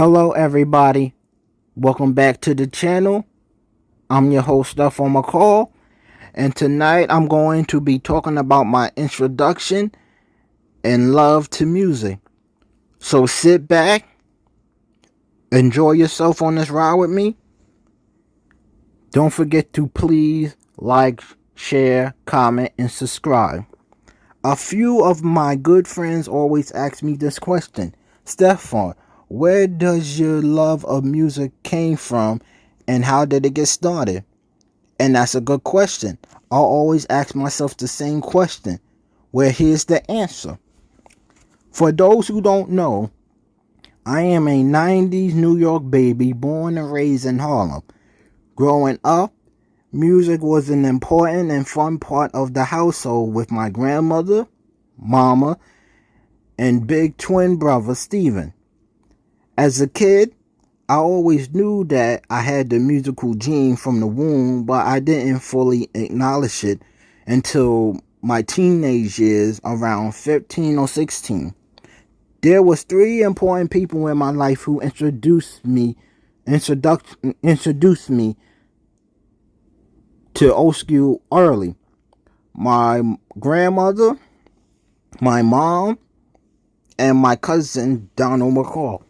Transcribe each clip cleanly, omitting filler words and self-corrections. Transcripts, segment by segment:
Hello, everybody. Welcome back to the channel. I'm your host, Duffo McCall, and tonight I'm going to be talking about my introduction and love to music. So sit back, enjoy yourself on this ride with me. Don't forget to please like, share, comment, and subscribe. A few of my good friends always ask me this question: Stefan, where does your love of music came from and how did it get started? And that's a good question. I'll always ask myself the same question, where here's the answer. For those who don't know, I am a 90s New York baby born and raised in Harlem. Growing up, music was an important and fun part of the household with my grandmother, mama, and big twin brother Steven. As a kid, I always knew that I had the musical gene from the womb, but I didn't fully acknowledge it until my teenage years, around 15 or 16. There was three important people in my life who introduced me to old school early. My grandmother, my mom, and my cousin Donald McCall.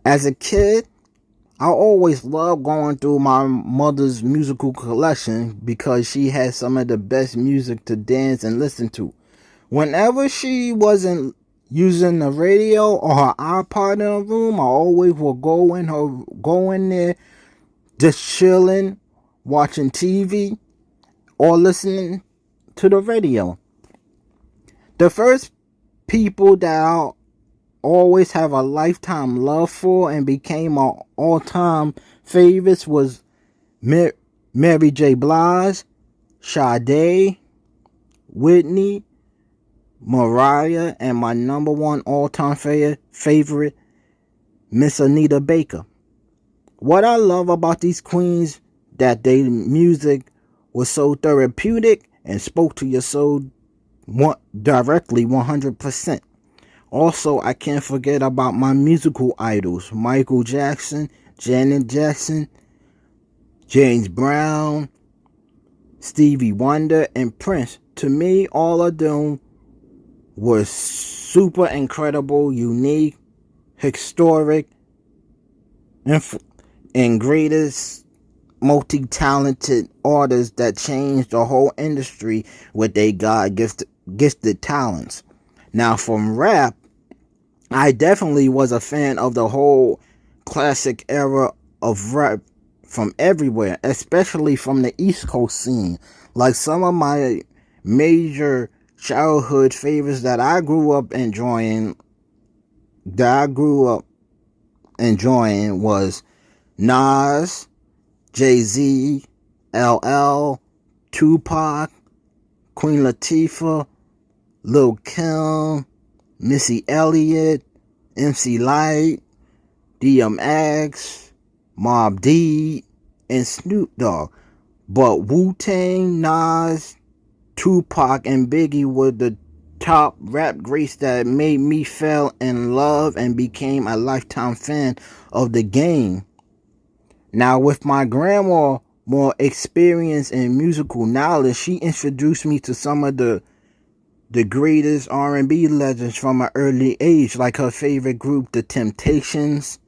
As a kid, I always loved going through my mother's musical collection because she had some of the best music to dance and listen to. Whenever she wasn't using the radio or her iPod in the room, I always would go in there, just chilling, watching TV, or listening to the radio. The first people that I always have a lifetime love for and became my all-time favorites was Mary J. Blige, Sade, Whitney, Mariah, and my number one all-time favorite, Miss Anita Baker. What I love about these queens that their music was so therapeutic and spoke to your soul directly 100%. Also, I can't forget about my musical idols, Michael Jackson, Janet Jackson, James Brown, Stevie Wonder, and Prince. To me, all of them were super incredible, unique, historic, and greatest multi-talented artists that changed the whole industry with their God-gifted talents. Now, from rap, I definitely was a fan of the whole classic era of rap from everywhere, especially from the East Coast scene. Like some of my major childhood favorites that I grew up enjoying was Nas, Jay-Z, LL, Tupac, Queen Latifah, Lil' Kim, Missy Elliott, MC Lyte, DMX, Mobb Deep, and Snoop Dogg. But Wu-Tang, Nas, Tupac, and Biggie were the top rap greats that made me fall in love and became a lifetime fan of the game. Now, with my grandma more experience and musical knowledge, she introduced me to some of the greatest R&B legends from an early age, like her favorite group, The Temptations,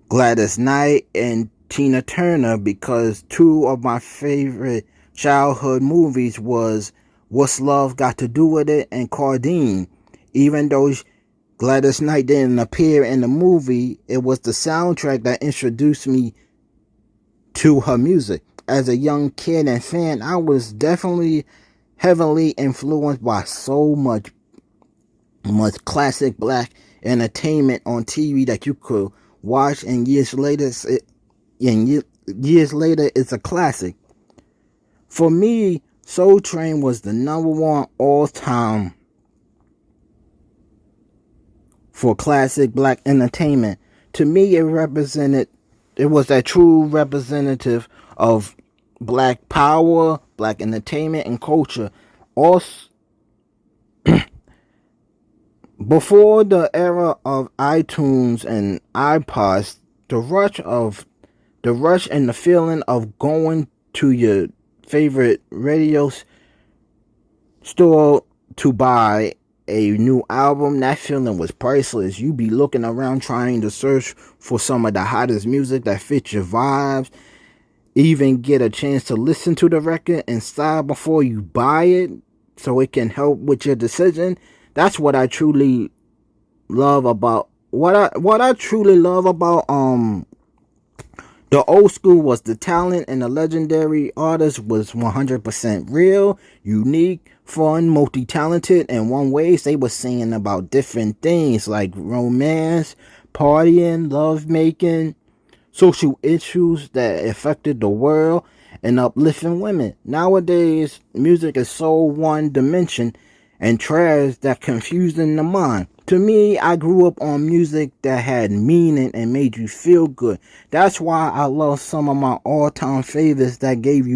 Gladys Knight, and Tina Turner, because two of my favorite childhood movies was What's Love Got to Do With It and Cardine. Even though Gladys Knight didn't appear in the movie, it was the soundtrack that introduced me to her music. As a young kid and fan, I was definitely heavily influenced by so much classic black entertainment on TV that you could watch, and years later it's a classic. For me, Soul Train was the number one all-time for classic black entertainment. To me, it was a true representative of black power, black entertainment, and culture. Also, Before the era of iTunes and iPods, the rush and the feeling of going to your favorite radio store to buy a new album, that feeling was priceless. You be looking around trying to search for some of the hottest music that fits your vibes, even get a chance to listen to the record and style before you buy it so it can help with your decision. That's what I truly love about what I truly love about the old school was the talent, and the legendary artist was 100% real, unique, fun, multi-talented. In one ways, they were singing about different things like romance, partying, love making, social issues that affected the world, and uplifting women. Nowadays, music is so one dimension and trash that confusing the mind. To me, I grew up on music that had meaning and made you feel good. That's why I love some of my all-time favorites that gave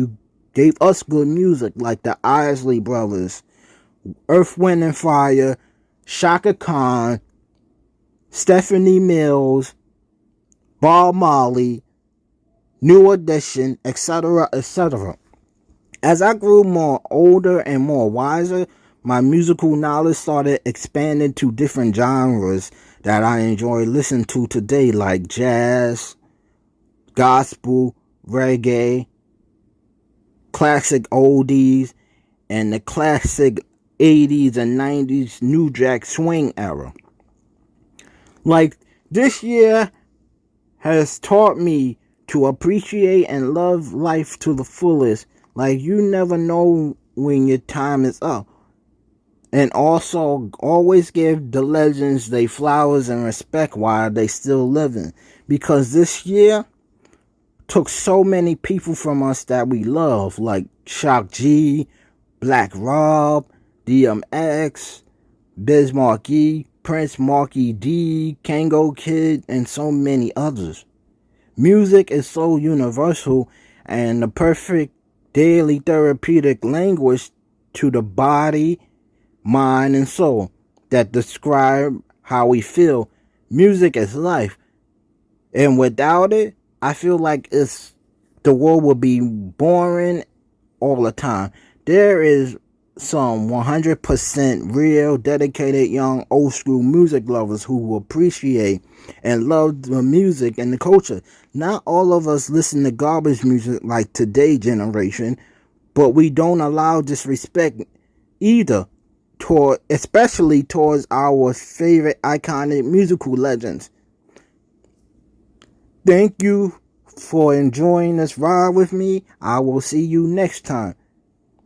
us good music, like the Isley Brothers, Earth, Wind and Fire, Shaka Khan, Stephanie Mills, Bob Marley, New Edition, etc., etc. As I grew more older and more wiser, my musical knowledge started expanding to different genres that I enjoy listening to today, like jazz, gospel, reggae, classic oldies, and the classic 80s and 90s New Jack Swing era. Like, this year has taught me to appreciate and love life to the fullest. Like, you never know when your time is up. And also, always give the legends their flowers and respect while they still living. Because this year took so many people from us that we love, like Shock G, Black Rob, DMX, Biz Markie, Prince, Marky D, Kango Kid, and so many others. Music is so universal and the perfect daily therapeutic language to the body, mind, and soul that describe how we feel. Music is life, and without it, I feel like the world would be boring all the time. There is some 100% real, dedicated, young, old school music lovers who appreciate and love the music and the culture. Not all of us listen to garbage music like today's generation, but we don't allow disrespect either, especially towards our favorite iconic musical legends. Thank you for enjoying this ride with me. I will see you next time.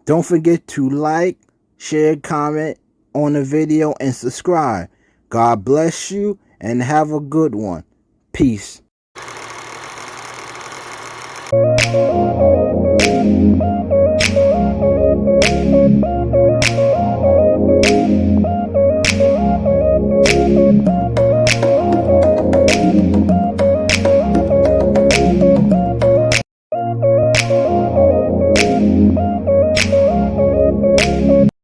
Don't forget to like, share, comment on the video, and subscribe. God bless you and have a good one. Peace.